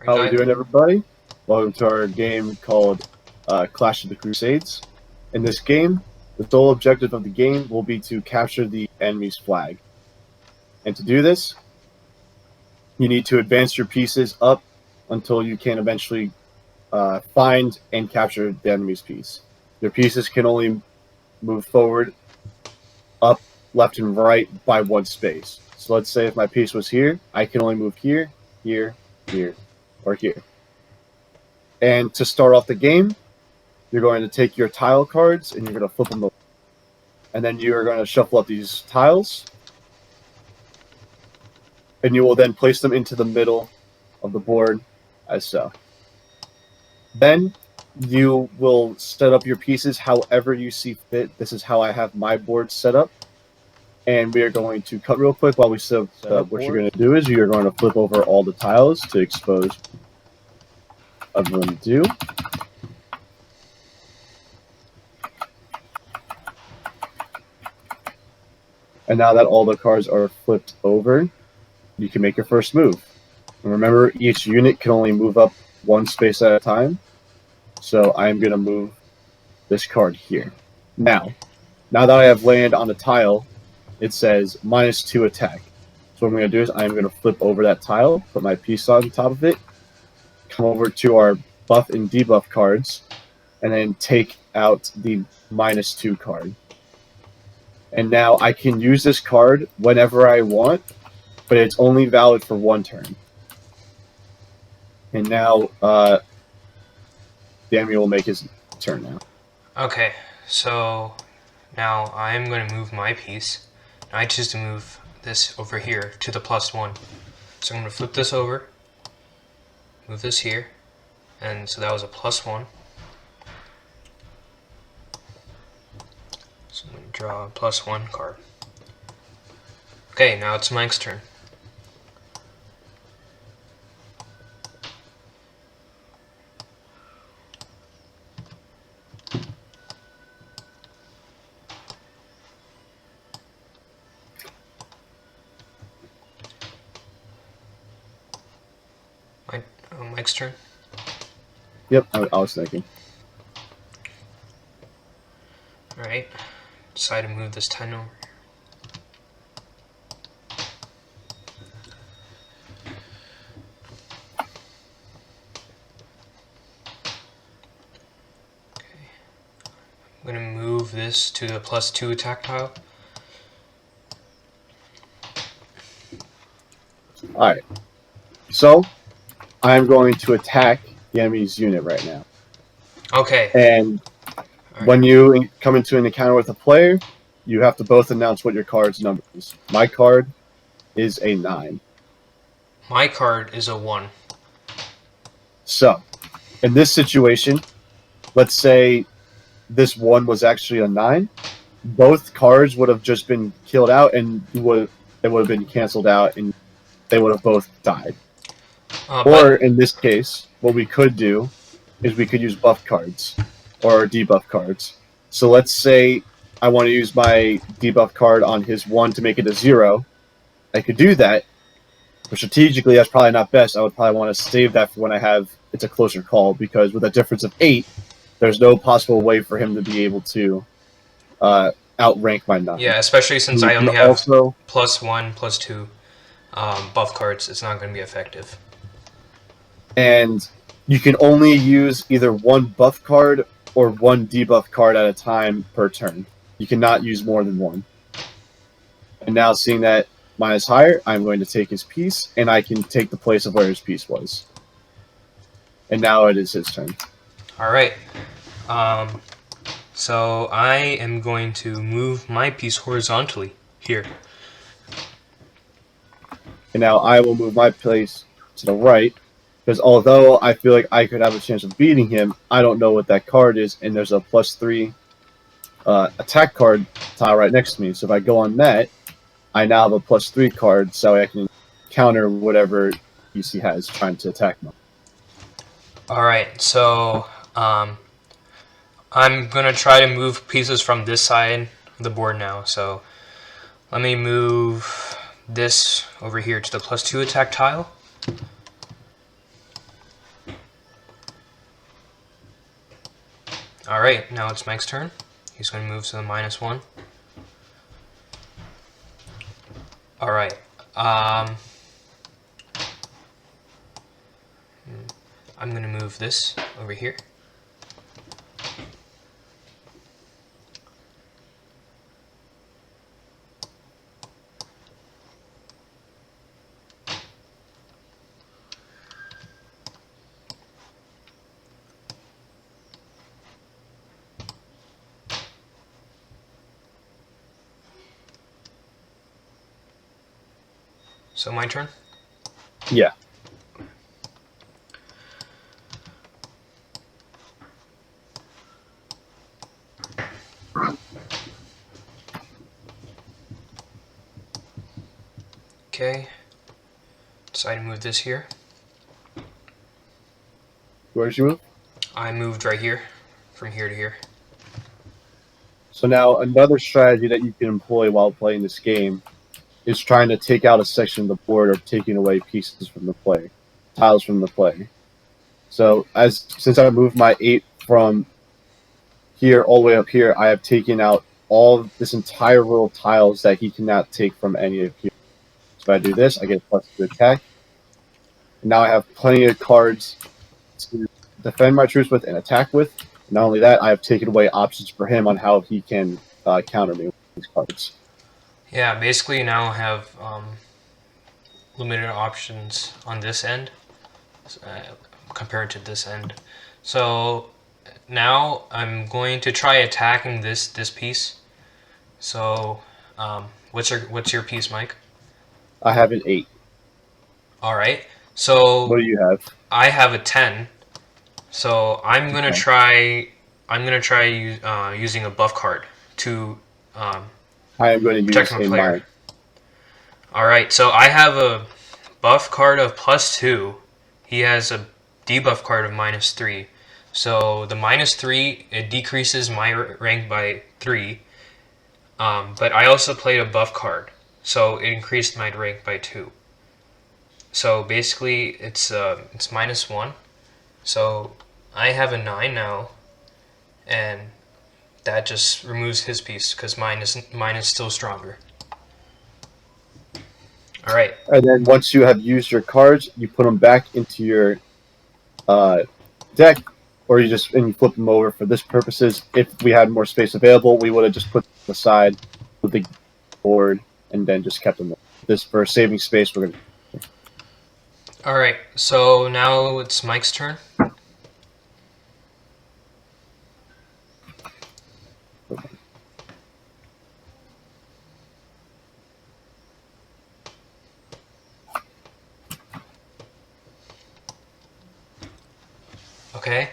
How we doing, everybody? Welcome to our game called Clash of the Crusades. In this game, the sole objective of the game will be to capture the enemy's flag. And to do this, you need to advance your pieces up until you can eventually find and capture the enemy's piece. Your pieces can only move forward, up, left, and right by one space. So let's say if my piece was here, I can only move here, here, here, or here. And to start off the game, you're going to take your tile cards and you're going to flip them over. And then you are going to shuffle up these tiles. And you will then place them into the middle of the board as so. Then you will set up your pieces however you see fit. This is how I have my board set up. And we are going to cut real quick while we set up. What you're going to do is you're going to flip over all the tiles to expose everyone to do. And now that all the cards are flipped over, you can make your first move. And remember, each unit can only move up one space at a time. So I'm going to move this card here. Now that I have land on the tile, it says -2 attack. So what I'm going to do is I'm going to flip over that tile, put my piece on top of it, come over to our buff and debuff cards, and then take out the -2 card. And now I can use this card whenever I want, but it's only valid for one turn. And now, Daniel will make his turn now. Okay, so now I'm going to move my piece. I choose to move this over here to the +1. So I'm going to flip this over, move this here, and so that was a +1. So I'm going to draw a +1 card. Okay, now it's Mike's turn. Mike's turn. Yep, I was thinking. Alright, decide to move this 10 over. Okay, I'm going to move this to the +2 attack tile. Alright, so I'm going to attack the enemy's unit right now. Okay. And when you come into an encounter with a player, you have to both announce what your card's number is. My card is a 9. My card is a 1. So, in this situation, let's say this 1 was actually a 9. Both cards would have just been killed out, and they would have been canceled out, and they would have both died. Or in this case, what we could do is we could use buff cards or debuff cards. So let's say I want to use my debuff card on his 1 to make it a 0. I could do that, but strategically that's probably not best. I would probably want to save that for when it's a closer call, because with a difference of 8, there's no possible way for him to be able to outrank my 9. Yeah, especially since I only have +1, +2 buff cards, it's not going to be effective. And you can only use either one buff card or one debuff card at a time per turn. You cannot use more than one. And now, seeing that mine is higher, I'm going to take his piece, and I can take the place of where his piece was. And now it is his turn. Alright. So I am going to move my piece horizontally here. And now I will move my place to the right, because although I feel like I could have a chance of beating him, I don't know what that card is, and there's a +3 attack card tile right next to me. So if I go on that, I now have a +3 card, so I can counter whatever he has trying to attack me. Alright, so I'm going to try to move pieces from this side of the board now. So let me move this over here to the +2 attack tile. Alright, now it's Mike's turn. He's going to move to the -1. Alright. I'm going to move this over here. So my turn? Yeah. Okay. Decide to move this here. Where did you move? I moved right here, from here to here. So now another strategy that you can employ while playing this game is trying to take out a section of the board or taking away pieces from the play, tiles from the play. So since I moved my 8 from here all the way up here, I have taken out all of this entire row of tiles that he cannot take from any of here. So if I do this, I get +2 attack. And now I have plenty of cards to defend my troops with and attack with. Not only that, I have taken away options for him on how he can counter me with these cards. Yeah, basically now I have limited options on this end compared to this end. So now I'm going to try attacking this piece. So what's your piece, Mike? I have an 8. All right. So What do you have? I have a 10. So I'm gonna Okay. try. I'm gonna try using a buff card to I am going to protect use my a player. mine. All right. So I have a buff card of +2. He has a debuff card of -3. So the -3, it decreases my rank by 3. But I also played a buff card, so it increased my rank by 2. So basically, it's -1. So I have a 9 now, and that just removes his piece because mine is still stronger. All right. And then once you have used your cards, you put them back into your deck, or you flip them over for this purposes. If we had more space available, we would have just put them aside with the board and then just kept them there. This for saving space. We're gonna. All right. So now it's Mike's turn. Okay.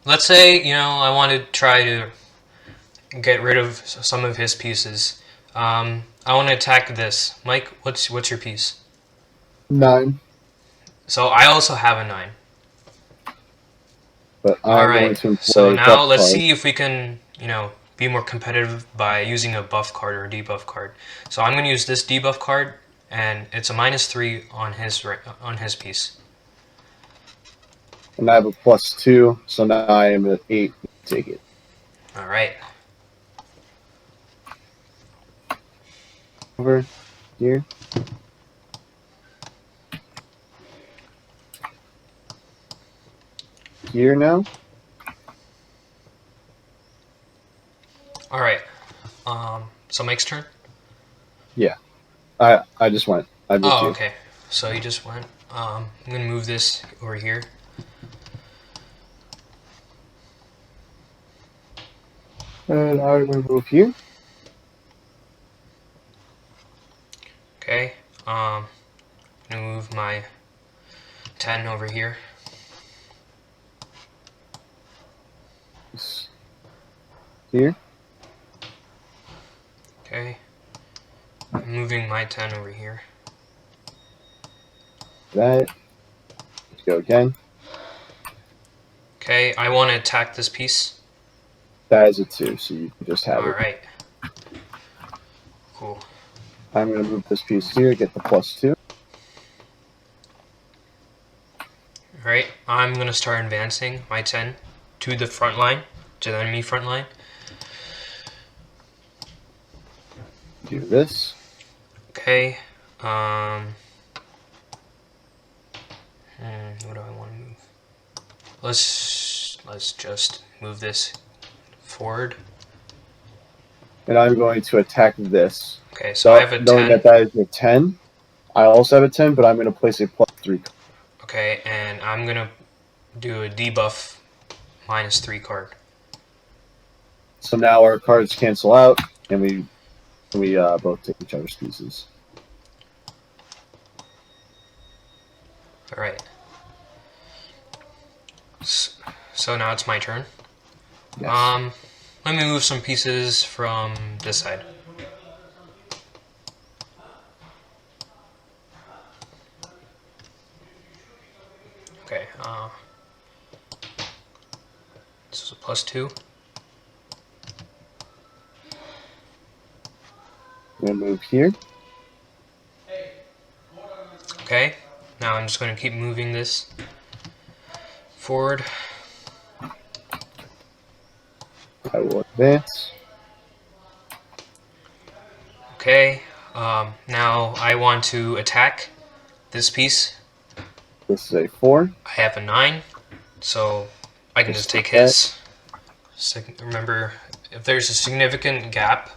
Let's say I want to try to get rid of some of his pieces. I want to attack this. Mike, what's your piece? 9. So I also have a 9. But All I'm going right. to So play now buff let's card. see if we can be more competitive by using a buff card or a debuff card. So I'm going to use this debuff card, and it's a -3 on his piece. And I have a +2, so now I am at 8. Take it. All right. Over here. Here now. All right. So Mike's turn. Yeah. I just went. I moved Oh, you. okay. So you just went. I'm gonna move this over here. And I'm going to move here. Okay. I'm gonna move my 10 over here. Here. Okay. I'm moving my 10 over here. That. Let's go again. Okay. I want to attack this piece. That is a 2, so you can just have All it. right. Cool. I'm going to move this piece here, get the +2. All right. I'm gonna start advancing my 10 to the front line, to the enemy front line. Do this. Okay. What do I want to move? Let's just move this forward. And I'm going to attack this. Okay, so I have a knowing 10. that is a 10, I also have a 10, but I'm going to place a +3. Okay, and I'm gonna do a debuff -3 card. So now our cards cancel out, and we both take each other's pieces. All right. So now it's my turn. Yes. Let me move some pieces from this side. Okay. This is a +2. I'm going to move here. Okay. Now I'm just going to keep moving this forward. I will advance. Okay. Now I want to attack this piece. This is a 4. I have a 9, so I can just take take his. Remember, if there's a significant gap,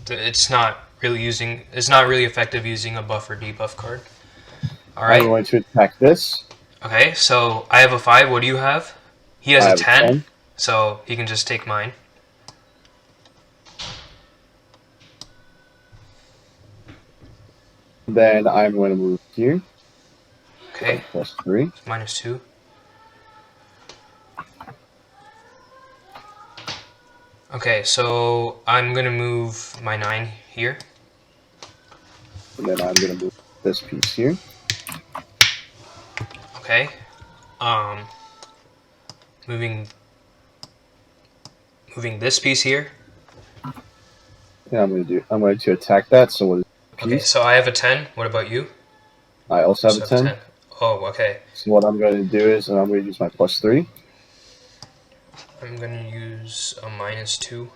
it's not really effective using a buff or debuff card. All right. I'm going to attack this. Okay, so I have a 5. What do you have? He has I a have 10, so he can just take mine. Then I'm going to move here. Okay. +3. -2. Okay, so I'm gonna move my 9 here. And then I'm going to move this piece here. Okay. Moving this piece here. And I'm going to attack that. So what is Okay, piece? so I have a 10. What about you? I also have a 10. Oh, okay. So what I'm going to do is I'm going to use my +3. I'm gonna use a -2.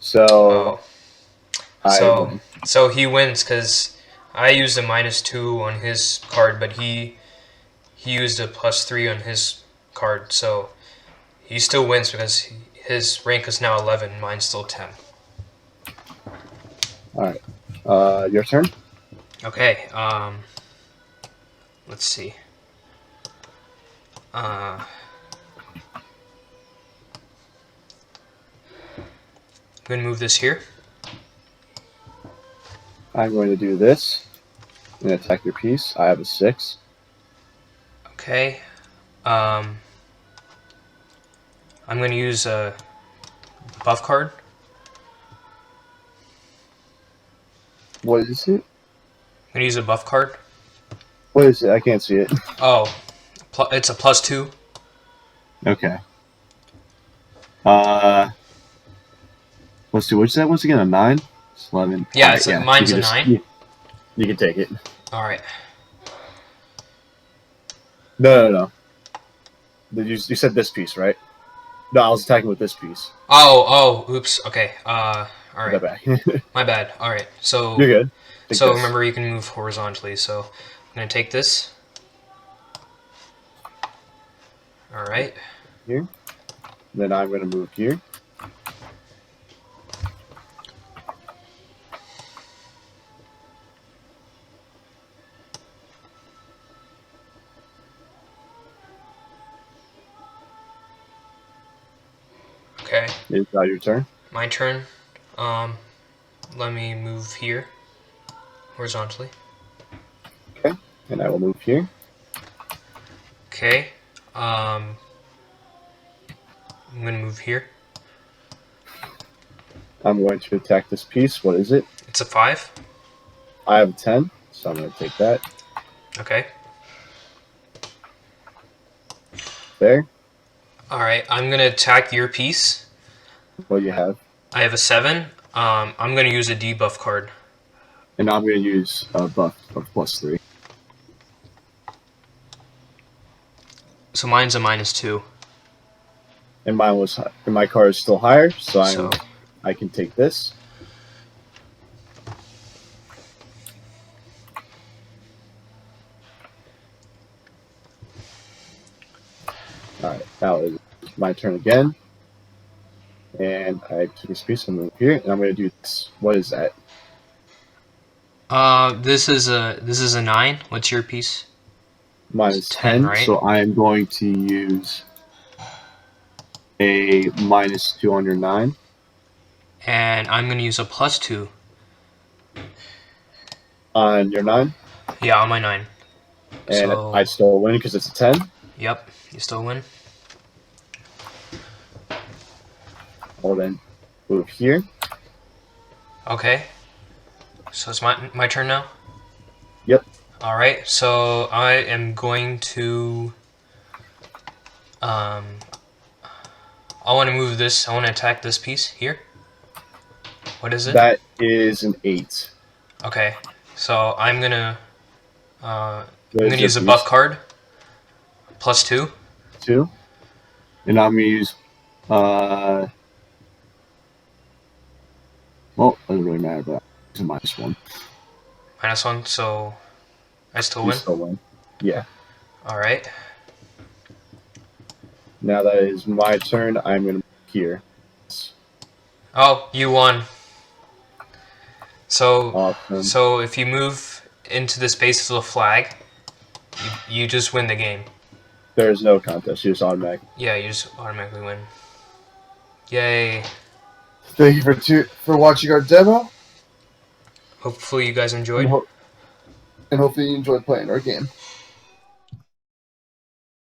So So he wins because I used a -2 on his card, but he used a +3 on his card, so he still wins because his rank is now 11. Mine's still 10. all right. Your turn. Okay. Let's see. I'm gonna move this here. I'm going to do this and attack your piece. I have a 6. Okay. I'm gonna use a buff card. What is it? I'm gonna use a buff card. What is it? I can't see it. Oh, it's a +2. Okay. Let's see. What's that once again? A 9? It's 11. Yeah, Right, mine's a 9. You can take it. All right. No. You said this piece, right? No, I was attacking with this piece. Oh, oops. Okay. All right. Go back. My bad. All right. So You're good. Take this. remember, you can move horizontally. So I'm gonna take this. All right. Here. Then I'm going to move here. Okay. Is now your turn. My turn. Let me move here horizontally. Okay. And I will move here. Okay. I'm gonna move here. I'm going to attack this piece. What is it? It's a 5. I have a 10, so I'm going to take that. Okay. There. All right. I'm gonna attack your piece. What do you have? I have a 7. I'm gonna use a debuff card. And I'm going to use a buff of +3. So mine's a -2. and my card is still higher, so So I can take this. All right, now it's my turn again, and I took this piece. I'm gonna move here, and I'm gonna do this. What is that? this is a 9. What's your piece? Minus 10, 10, right? so I am going to use a -2 on your 9. And I'm gonna use a +2. On your 9. Yeah, on my 9. And So I still win because it's a 10. yep, you still win. I'll then move here. Okay. So it's my turn now? Yep. Alright, so I am going to I want to move this. I want to attack this piece here. What is it? That is an 8. Okay, so I'm gonna What is your use a piece? buff card. +2. 2. And I'm gonna use well, it doesn't really matter, but it's a -1. -1, so I still You win. still win. Yeah. Alright. Now that is my turn. I'm gonna move here. Oh, you won. So Awesome. so if you move into the space of the flag, you just win the game. There's no contest. You just automatic. Yeah, you just automatically win. Yay. Thank you for watching our demo, Hopefully you guys enjoyed. and hopefully you enjoyed playing our game.